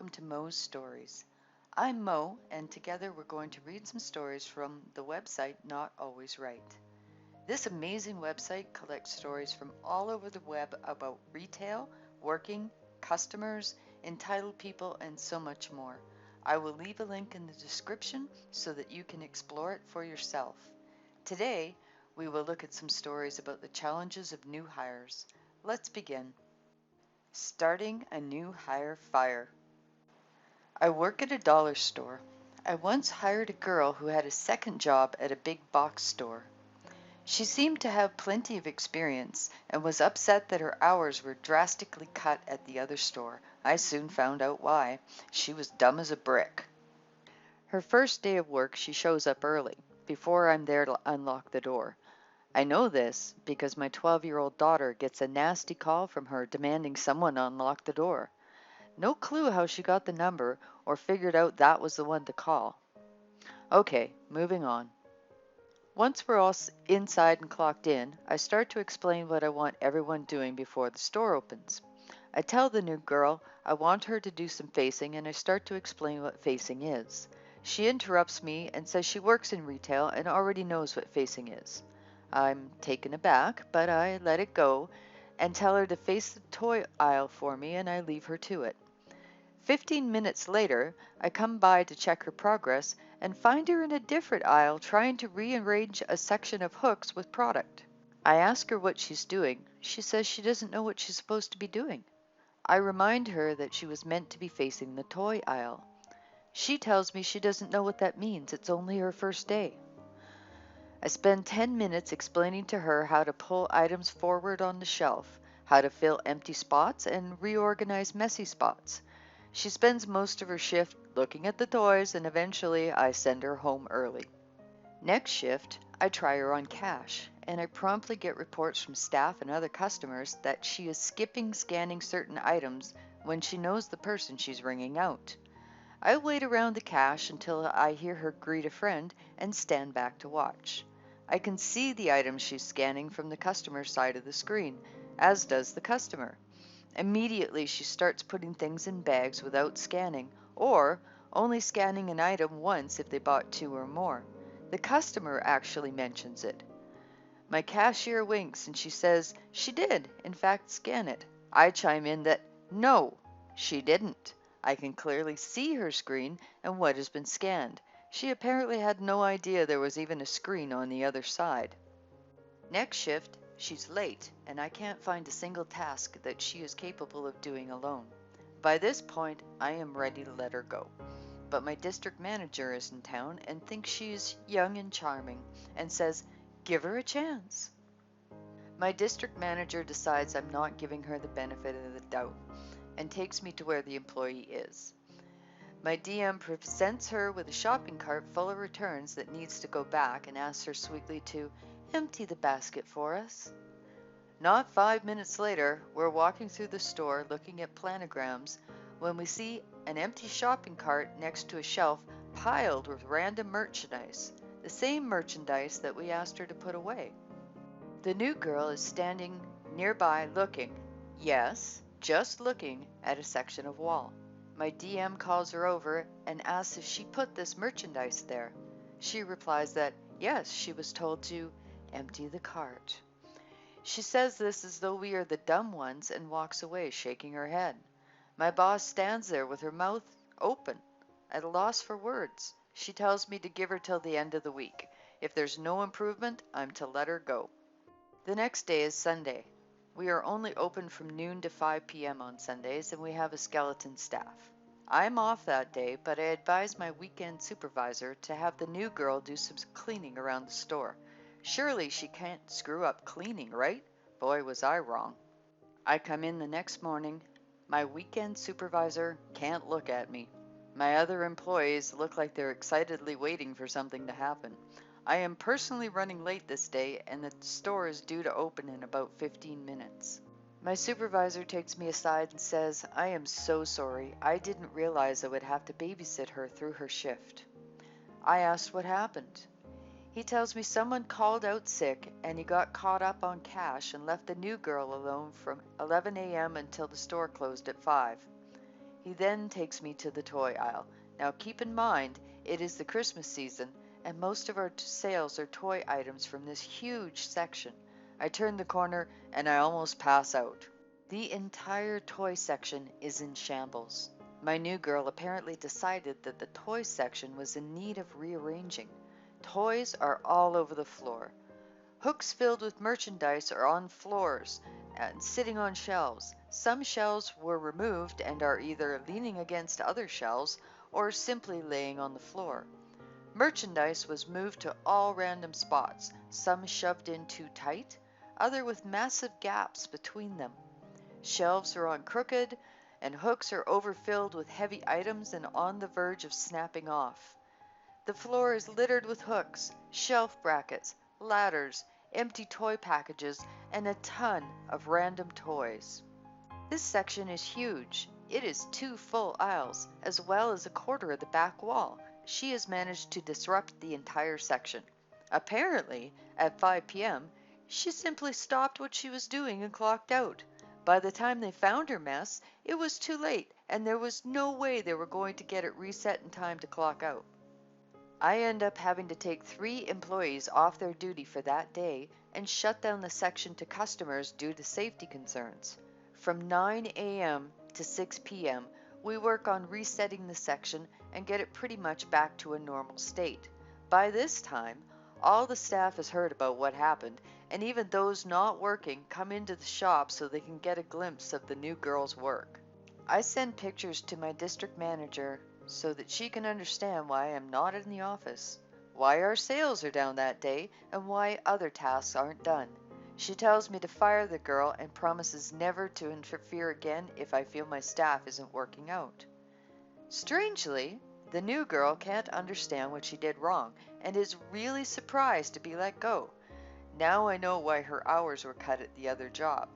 welcome to Mo's Stories. I'm Mo, and together we're going to read some stories from the website Not Always Right. This amazing website collects stories from all over the web about retail, working, customers, entitled people, and so much more. I will leave a link in the description so that you can explore it for yourself. Today, we will look at some stories about the challenges of new hires. Let's begin. Starting a new hire fire. I work at a dollar store. I once hired a girl who had a second job at a big box store. She seemed to have plenty of experience and was upset that her hours were drastically cut at the other store. I soon found out why. She was dumb as a brick. Her first day of work, she shows up early, before I'm there to unlock the door. I know this because my 12-year-old daughter gets a nasty call from her demanding someone unlock the door. No clue how she got the number or figured out that was the one to call. Okay, moving on. Once we're all inside and clocked in, I start to explain what I want everyone doing before the store opens. I tell the new girl I want her to do some facing, and I start to explain what facing is. She interrupts me and says she works in retail and already knows what facing is. I'm taken aback, but I let it go and tell her to face the toy aisle for me, and I leave her to it. 15 minutes later, I come by to check her progress and find her in a different aisle trying to rearrange a section of hooks with product. I ask her what she's doing. She says she doesn't know what she's supposed to be doing. I remind her that she was meant to be facing the toy aisle. She tells me she doesn't know what that means. It's only her first day. I spend 10 minutes explaining to her how to pull items forward on the shelf, how to fill empty spots and reorganize messy spots. She spends most of her shift looking at the toys, and eventually I send her home early. Next shift, I try her on cash, and I promptly get reports from staff and other customers that she is skipping scanning certain items when she knows the person she's ringing out. I wait around the cash until I hear her greet a friend and stand back to watch. I can see the items she's scanning from the customer side of the screen, as does the customer. Immediately, she starts putting things in bags without scanning, or only scanning an item once if they bought two or more. The customer actually mentions it. My cashier winks and she says she did, in fact, scan it. I chime in that no, she didn't. I can clearly see her screen and what has been scanned. She apparently had no idea there was even a screen on the other side. Next shift, she's late, and I can't find a single task that she is capable of doing alone. By this point, I am ready to let her go. But my district manager is in town and thinks she's young and charming and says, give her a chance. My district manager decides I'm not giving her the benefit of the doubt and takes me to where the employee is. My DM presents her with a shopping cart full of returns that needs to go back and asks her sweetly to empty the basket for us. Not 5 minutes later, we're walking through the store looking at planograms when we see an empty shopping cart next to a shelf piled with random merchandise, the same merchandise that we asked her to put away. The new girl is standing nearby looking, yes, just looking at a section of wall. My DM calls her over and asks if she put this merchandise there. She replies that, yes, she was told to empty the cart. She says this as though we are the dumb ones and walks away, shaking her head. My boss stands there with her mouth open, at a loss for words. She tells me to give her till the end of the week. If there's no improvement, I'm to let her go. The next day is Sunday. We are only open from noon to 5 p.m. on Sundays, and we have a skeleton staff. I'm off that day, but I advise my weekend supervisor to have the new girl do some cleaning around the store. Surely she can't screw up cleaning, right? Boy, was I wrong. I come in the next morning. My weekend supervisor can't look at me. My other employees look like they're excitedly waiting for something to happen. I am personally running late this day, and the store is due to open in about 15 minutes. My supervisor takes me aside and says, I am so sorry. I didn't realize I would have to babysit her through her shift. I asked what happened. He tells me someone called out sick and he got caught up on cash and left the new girl alone from 11 a.m. until the store closed at 5. He then takes me to the toy aisle. Now keep in mind, it is the Christmas season, and most of our sales are toy items from this huge section. I turn the corner and I almost pass out. The entire toy section is in shambles. My new girl apparently decided that the toy section was in need of rearranging. Toys are all over the floor. Hooks filled with merchandise are on floors and sitting on shelves. Some shelves were removed and are either leaning against other shelves or simply laying on the floor. Merchandise was moved to all random spots, some shoved in too tight, other with massive gaps between them. Shelves are on crooked, and hooks are overfilled with heavy items and on the verge of snapping off. The floor is littered with hooks, shelf brackets, ladders, empty toy packages, and a ton of random toys. This section is huge. It is 2 full aisles, as well as a quarter of the back wall. She has managed to disrupt the entire section. Apparently, at 5 p.m., she simply stopped what she was doing and clocked out. By the time they found her mess, it was too late, and there was no way they were going to get it reset in time to clock out. I end up having to take 3 employees off their duty for that day and shut down the section to customers due to safety concerns. From 9 a.m. to 6 p.m., we work on resetting the section and get it pretty much back to a normal state. By this time, all the staff has heard about what happened, and even those not working come into the shop so they can get a glimpse of the new girl's work. I send pictures to my district manager so that she can understand why I'm not in the office, why our sales are down that day, and why other tasks aren't done. She tells me to fire the girl and promises never to interfere again if I feel my staff isn't working out. Strangely, the new girl can't understand what she did wrong and is really surprised to be let go. Now I know why her hours were cut at the other job.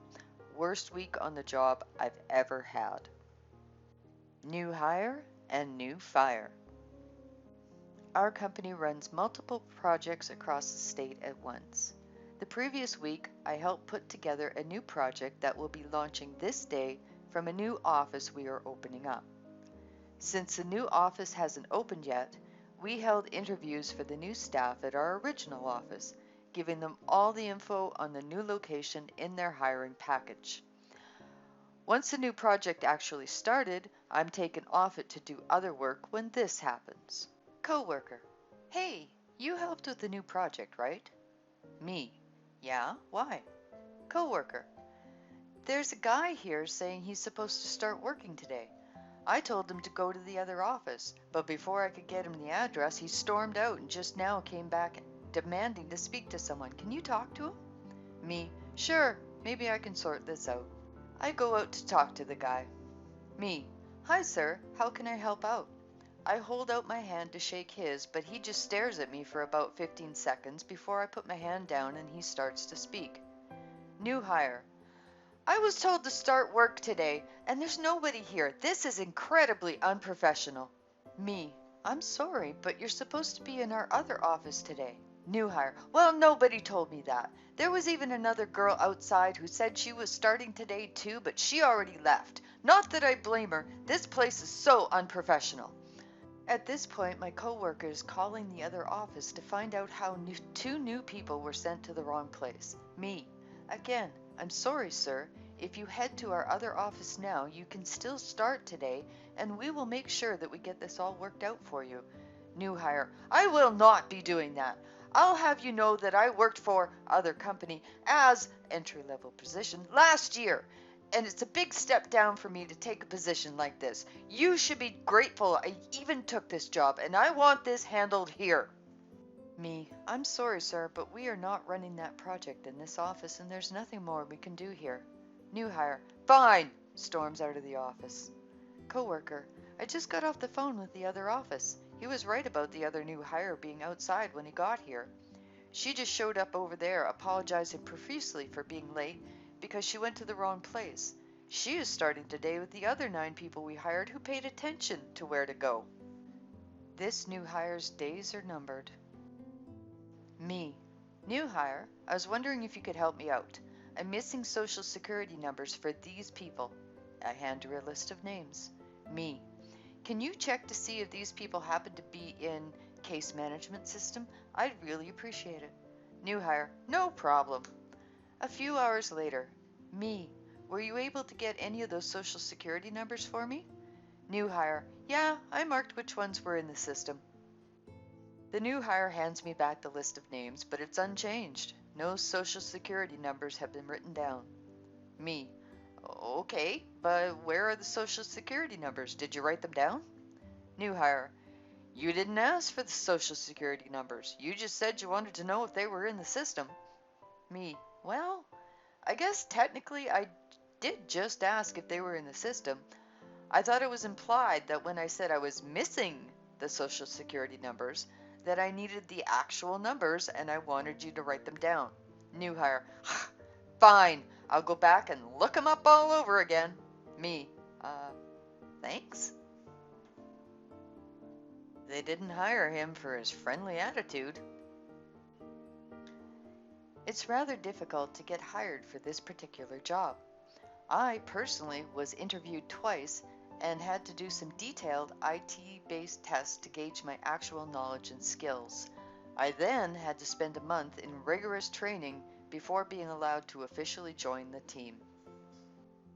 Worst week on the job I've ever had. New hire and new fire. Our company runs multiple projects across the state at once. The previous week, I helped put together a new project that will be launching this day from a new office we are opening up. Since the new office hasn't opened yet, we held interviews for the new staff at our original office, giving them all the info on the new location in their hiring package. Once the new project actually started, I'm taken off it to do other work when this happens. Coworker: Hey, you helped with the new project, right? Me: Yeah, why? Coworker: There's a guy here saying he's supposed to start working today. I told him to go to the other office, but before I could get him the address, he stormed out and just now came back demanding to speak to someone. Can you talk to him? Me: Sure, maybe I can sort this out. I go out to talk to the guy. Me: Hi sir, how can I help out? I hold out my hand to shake his, but he just stares at me for about 15 seconds before I put my hand down and he starts to speak. New hire: I was told to start work today, and there's nobody here. This is incredibly unprofessional. Me: I'm sorry, but you're supposed to be in our other office today. New hire: Well, nobody told me that. There was even another girl outside who said she was starting today too, but she already left. Not that I blame her. This place is so unprofessional. At this point, my coworker is calling the other office to find out how 2 new people were sent to the wrong place. Me: Again, I'm sorry, sir. If you head to our other office now, you can still start today, and we will make sure that we get this all worked out for you. New hire: I will not be doing that. I'll have you know that I worked for other company as entry-level position last year, and it's a big step down for me to take a position like this. You should be grateful I even took this job, and I want this handled here. Me: I'm sorry, sir, but we are not running that project in this office, and there's nothing more we can do here. New hire: Fine! Storms out of the office. Coworker: I just got off the phone with the other office. He was right about the other new hire being outside when he got here. She just showed up over there apologizing profusely for being late because she went to the wrong place. She is starting today with the other 9 people we hired who paid attention to where to go. This new hire's days are numbered. Me: New hire, I was wondering if you could help me out. I'm missing social security numbers for these people. I hand her a list of names. Me. Can you check to see if these people happen to be in case management system? I'd really appreciate it. New hire. No problem. A few hours later. Me. Were you able to get any of those social security numbers for me? New hire. Yeah, I marked which ones were in the system. The new hire hands me back the list of names, but it's unchanged. No social security numbers have been written down. Me. Okay, but where are the social security numbers? Did you write them down? New hire. You didn't ask for the social security numbers. You just said you wanted to know if they were in the system. Me. Well, I guess technically I did just ask if they were in the system. I thought it was implied that when I said I was missing the social security numbers, that I needed the actual numbers and I wanted you to write them down. New hire. Fine, I'll go back and look them up all over again. Me. Thanks? They didn't hire him for his friendly attitude. It's rather difficult to get hired for this particular job. I personally was interviewed twice and had to do some detailed IT-based tests to gauge my actual knowledge and skills. I then had to spend a month in rigorous training before being allowed to officially join the team.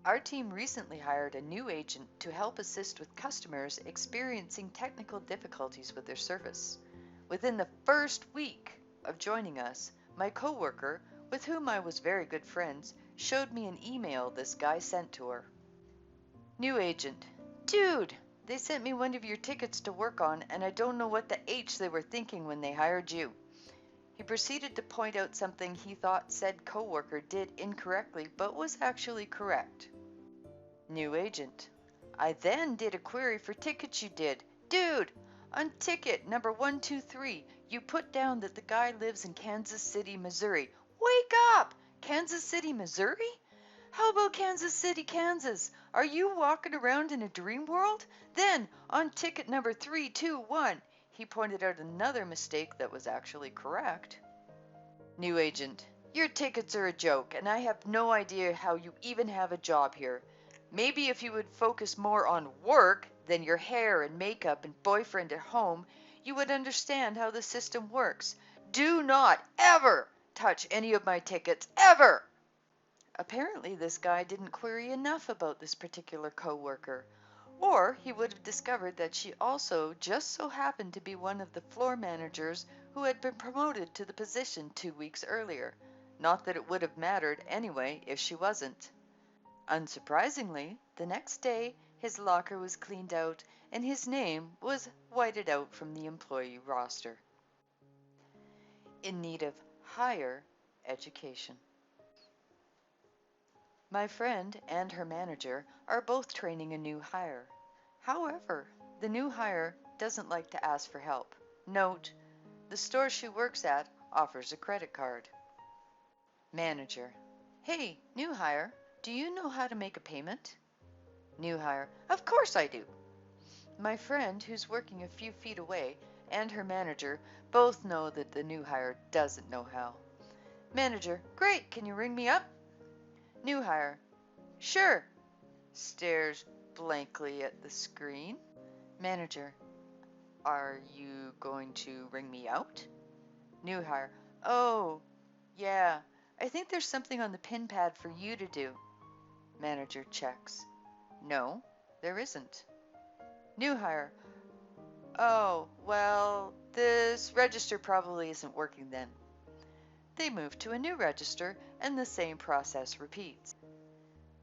Our team recently hired a new agent to help assist with customers experiencing technical difficulties with their service. Within the first week of joining us, my coworker, with whom I was very good friends, showed me an email this guy sent to her. New agent. Dude, they sent me one of your tickets to work on, and I don't know what the H they were thinking when they hired you. He proceeded to point out something he thought said coworker did incorrectly, but was actually correct. New agent. I then did a query for tickets you did. Dude, on ticket number 123, you put down that the guy lives in Kansas City, Missouri. Wake up! Kansas City, Missouri? How about Kansas City, Kansas? Are you walking around in a dream world? Then, on ticket number 321, he pointed out another mistake that was actually correct. New agent. Your tickets are a joke, and I have no idea how you even have a job here. Maybe if you would focus more on work than your hair and makeup and boyfriend at home, you would understand how the system works. Do not ever touch any of my tickets, ever! Apparently this guy didn't query enough about this particular coworker, or he would have discovered that she also just so happened to be one of the floor managers who had been promoted to the position 2 weeks earlier. Not that it would have mattered anyway if she wasn't. Unsurprisingly, the next day his locker was cleaned out and his name was whited out from the employee roster. In need of higher education. My friend and her manager are both training a new hire. However, the new hire doesn't like to ask for help. Note, the store she works at offers a credit card. Manager. Hey, new hire, do you know how to make a payment? New hire. Of course I do. My friend, who's working a few feet away, and her manager both know that the new hire doesn't know how. Manager. Great, can you ring me up? New hire. Sure. Stares blankly at the screen. Manager. Are you going to ring me out? New hire. Oh, yeah. I think there's something on the pin pad for you to do. Manager checks. No, there isn't. New hire. Oh, well, this register probably isn't working then. They move to a new register and the same process repeats.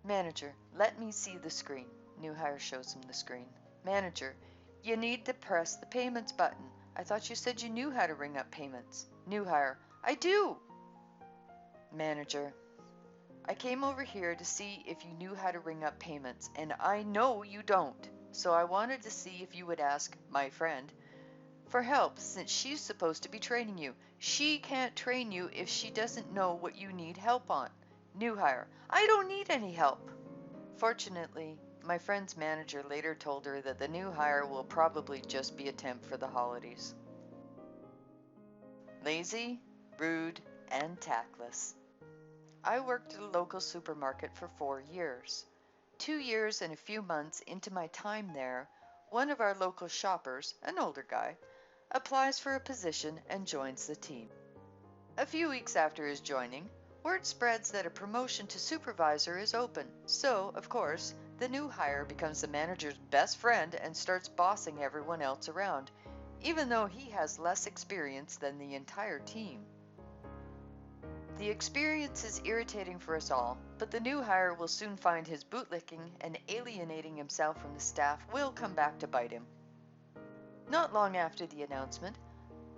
Manager, let me see the screen. New hire shows him the screen. Manager, you need to press the payments button. I thought you said you knew how to ring up payments. New hire, I do. Manager, I came over here to see if you knew how to ring up payments, and I know you don't. So I wanted to see if you would ask my friend for help since she's supposed to be training you. She can't train you if she doesn't know what you need help on. New hire, I don't need any help. Fortunately, my friend's manager later told her that the new hire will probably just be a temp for the holidays. Lazy, rude, and tactless. I worked at a local supermarket for 4 years. 2 years and a few months into my time there, one of our local shoppers, an older guy, applies for a position and joins the team. A few weeks after his joining, word spreads that a promotion to supervisor is open, so, of course, the new hire becomes the manager's best friend and starts bossing everyone else around, even though he has less experience than the entire team. The experience is irritating for us all, but the new hire will soon find his bootlicking and alienating himself from the staff will come back to bite him. Not long after the announcement,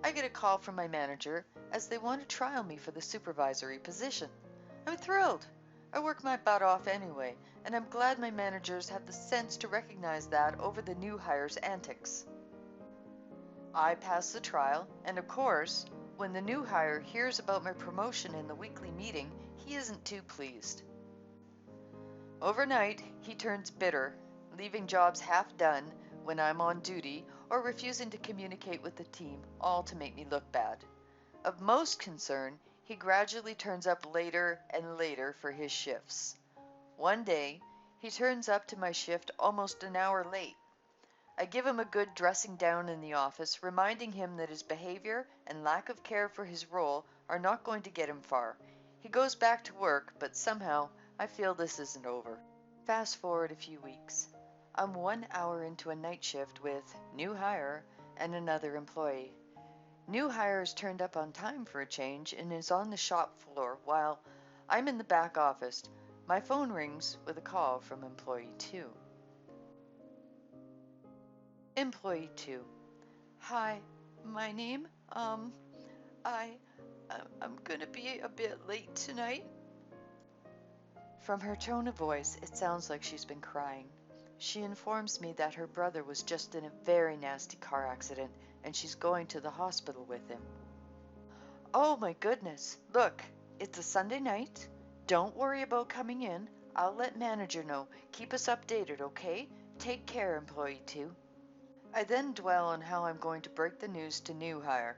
I get a call from my manager as they want to trial me for the supervisory position. I'm thrilled. I work my butt off anyway, and I'm glad my managers have the sense to recognize that over the new hire's antics. I pass the trial, and of course, when the new hire hears about my promotion in the weekly meeting, he isn't too pleased. Overnight, he turns bitter, leaving jobs half done when I'm on duty or refusing to communicate with the team, all to make me look bad. Of most concern, he gradually turns up later and later for his shifts. One day, he turns up to my shift almost an hour late. I give him a good dressing down in the office, reminding him that his behavior and lack of care for his role are not going to get him far. He goes back to work, but somehow I feel this isn't over. Fast forward a few weeks. I'm 1 hour into a night shift with new hire and another employee. New hire has turned up on time for a change and is on the shop floor while I'm in the back office. My phone rings with a call from employee 2. Employee 2. Hi, my name, I, I'm gonna be a bit late tonight. From her tone of voice, it sounds like she's been crying. She informs me that her brother was just in a very nasty car accident and she's going to the hospital with him. Oh my goodness, look, it's a Sunday night. Don't worry about coming in. I'll let manager know. Keep us updated, okay? Take care, employee 2. I then dwell on how I'm going to break the news to new hire.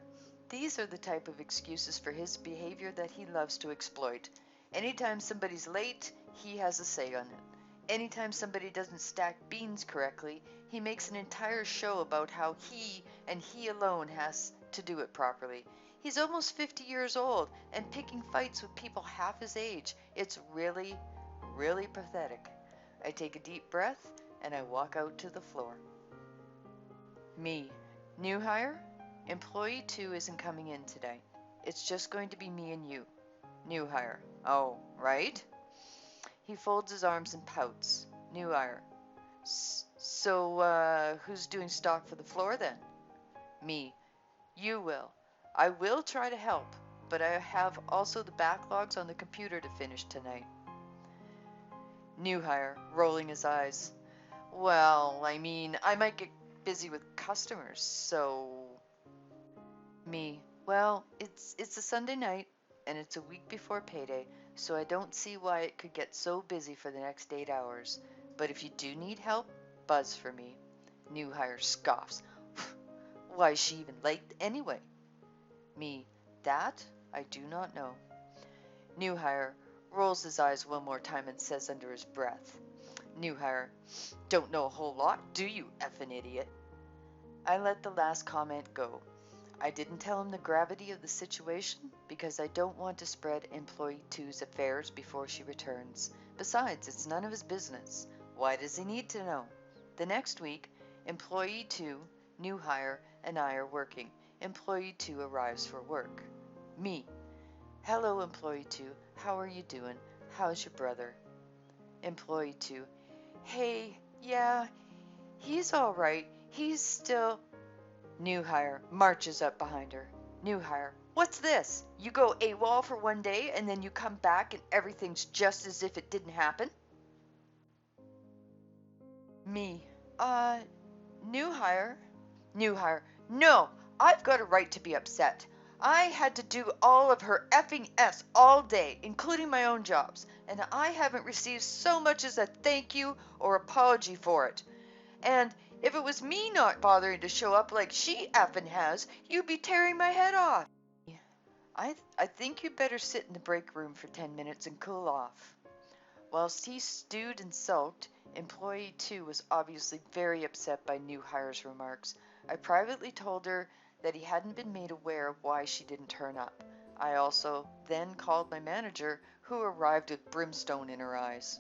These are the type of excuses for his behavior that he loves to exploit. Anytime somebody's late, he has a say on it. Anytime somebody doesn't stack beans correctly, he makes an entire show about how he and he alone has to do it properly. He's almost 50 years old and picking fights with people half his age. It's really, really pathetic. I take a deep breath and I walk out to the floor. Me. New hire? Employee 2 isn't coming in today. It's just going to be me and you. New hire. Oh, right? He folds his arms and pouts. New hire. So, who's doing stock for the floor then? Me. You will. I will try to help, but I have also the backlogs on the computer to finish tonight. New hire, rolling his eyes. Well, I might get busy with customers, so... Me. Well, it's a Sunday night, and it's a week before payday, so I don't see why it could get so busy for the next 8 hours. But if you do need help, buzz for me. New hire scoffs. Why is she even late anyway? Me. That I do not know. New hire rolls his eyes one more time and says under his breath. New hire. Don't know a whole lot, do you, effing idiot? I let the last comment go. I didn't tell him the gravity of the situation because I don't want to spread employee 2's affairs before she returns. Besides, it's none of his business. Why does he need to know? The next week, employee 2, new hire, and I are working. Employee 2 arrives for work. Me. Hello, employee 2. How are you doing? How's your brother? Employee 2. Hey, yeah, he's all right. He's still... New hire marches up behind her. New hire. What's this? You go AWOL for one day and then you come back and everything's just as if it didn't happen? Me. New hire. New hire. No, I've got a right to be upset. I had to do all of her effing S all day, including my own jobs, and I haven't received so much as a thank you or apology for it. And if it was me not bothering to show up like she effing has, you'd be tearing my head off. I think you'd better sit in the break room for 10 minutes and cool off. Whilst he stewed and sulked, Employee 2 was obviously very upset by new hire's remarks. I privately told her that he hadn't been made aware of why she didn't turn up. I also then called my manager, who arrived with brimstone in her eyes.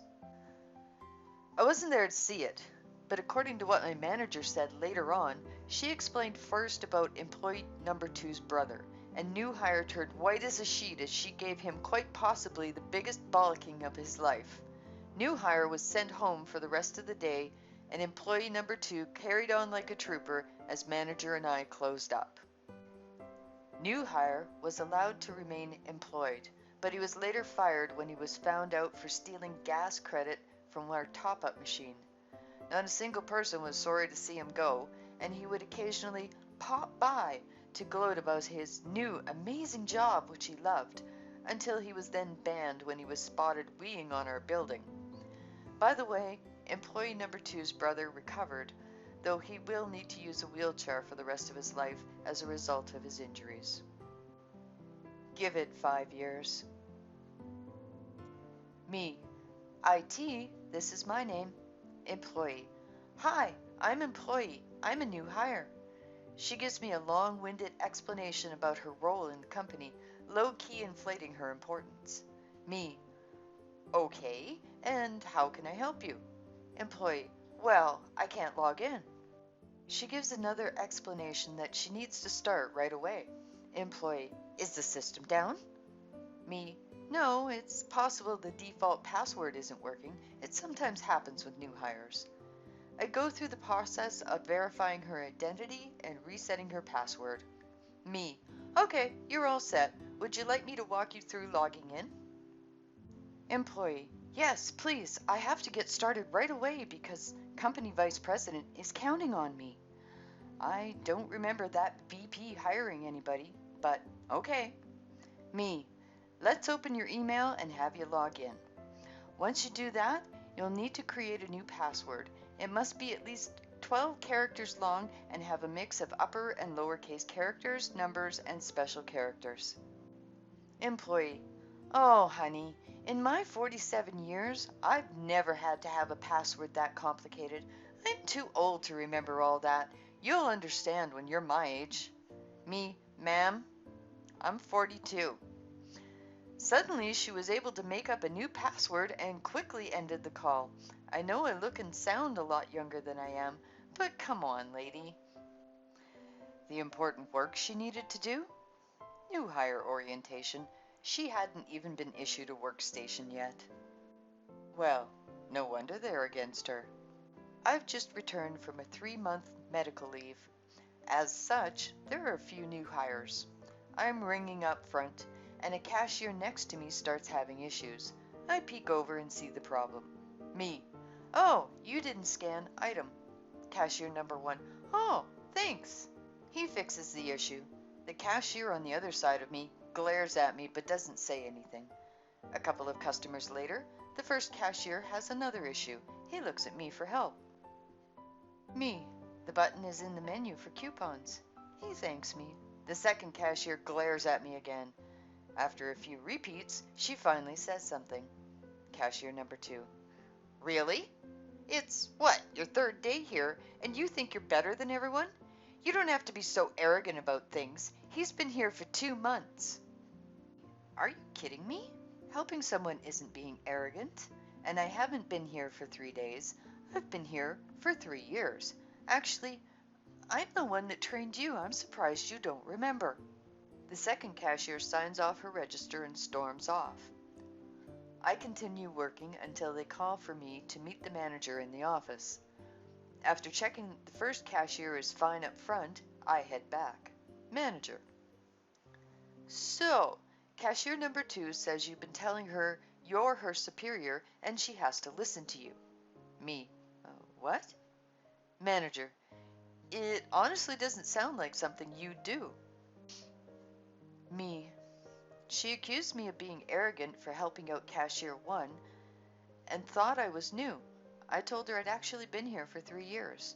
I wasn't there to see it, but according to what my manager said later on, she explained first about employee number two's brother, and new hire turned white as a sheet as she gave him quite possibly the biggest bollocking of his life. New hire was sent home for the rest of the day, and employee number two carried on like a trooper as manager and I closed up. New hire was allowed to remain employed, but he was later fired when he was found out for stealing gas credit from our top-up machine. Not a single person was sorry to see him go, and he would occasionally pop by to gloat about his new amazing job which he loved, until he was then banned when he was spotted weeing on our building. By the way, employee number two's brother recovered, though he will need to use a wheelchair for the rest of his life as a result of his injuries. Give it 5 years. Me. IT, this is my name. Employee. Hi, I'm employee. I'm a new hire. She gives me a long-winded explanation about her role in the company, low-key inflating her importance. Me. Okay, and how can I help you? Employee. Well, I can't log in. She gives another explanation that she needs to start right away. Employee. Is the system down? Me. No, it's possible the default password isn't working. It sometimes happens with new hires. I go through the process of verifying her identity and resetting her password. Me. Okay, you're all set. Would you like me to walk you through logging in? Employee. Yes, please. I have to get started right away because company vice president is counting on me. I don't remember that VP hiring anybody, but okay. Me. Let's open your email and have you log in. Once you do that, you'll need to create a new password. It must be at least 12 characters long and have a mix of upper and lowercase characters, numbers, and special characters. Employee. Oh, honey, in my 47 years, I've never had to have a password that complicated. I'm too old to remember all that. You'll understand when you're my age. Me, ma'am, I'm 42. Suddenly, she was able to make up a new password and quickly ended the call. I know I look and sound a lot younger than I am, but come on, lady. The important work she needed to do? New hire orientation. She hadn't even been issued a workstation yet. Well, no wonder they're against her. I've just returned from a 3-month medical leave. As such, there are a few new hires. I'm ringing up front, and a cashier next to me starts having issues. I peek over and see the problem. Me. Oh, you didn't scan item. Cashier number 1. Oh, thanks. He fixes the issue. The cashier on the other side of me glares at me but doesn't say anything. A couple of customers later, the first cashier has another issue. He looks at me for help. Me. The button is in the menu for coupons. He thanks me. The second cashier glares at me again. After a few repeats, she finally says something. Cashier number 2. Really? It's, what, your third day here, and you think you're better than everyone? You don't have to be so arrogant about things. He's been here for 2 months. Are you kidding me? Helping someone isn't being arrogant. And I haven't been here for 3 days. I've been here for 3 years. Actually, I'm the one that trained you. I'm surprised you don't remember. The second cashier signs off her register and storms off. I continue working until they call for me to meet the manager in the office. After checking the first cashier is fine up front, I head back. Manager. So, cashier number 2 says you've been telling her you're her superior and she has to listen to you. Me. What? Manager. It honestly doesn't sound like something you'd do. Me. She accused me of being arrogant for helping out cashier 1 and thought I was new. I told her I'd actually been here for 3 years.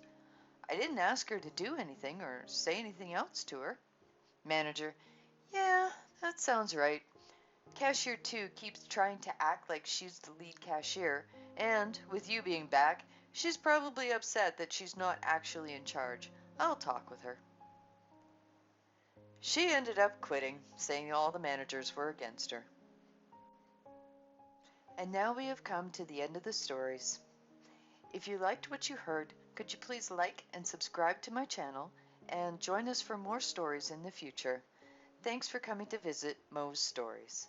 I didn't ask her to do anything or say anything else to her. Manager. Yeah, that sounds right. Cashier 2 keeps trying to act like she's the lead cashier, And with you being back, she's probably upset that she's not actually in charge. I'll talk with her. She ended up quitting, saying all the managers were against her. And now we have come to the end of the stories. If you liked what you heard, could you please like and subscribe to my channel and join us for more stories in the future. Thanks for coming to visit Mo's Stories.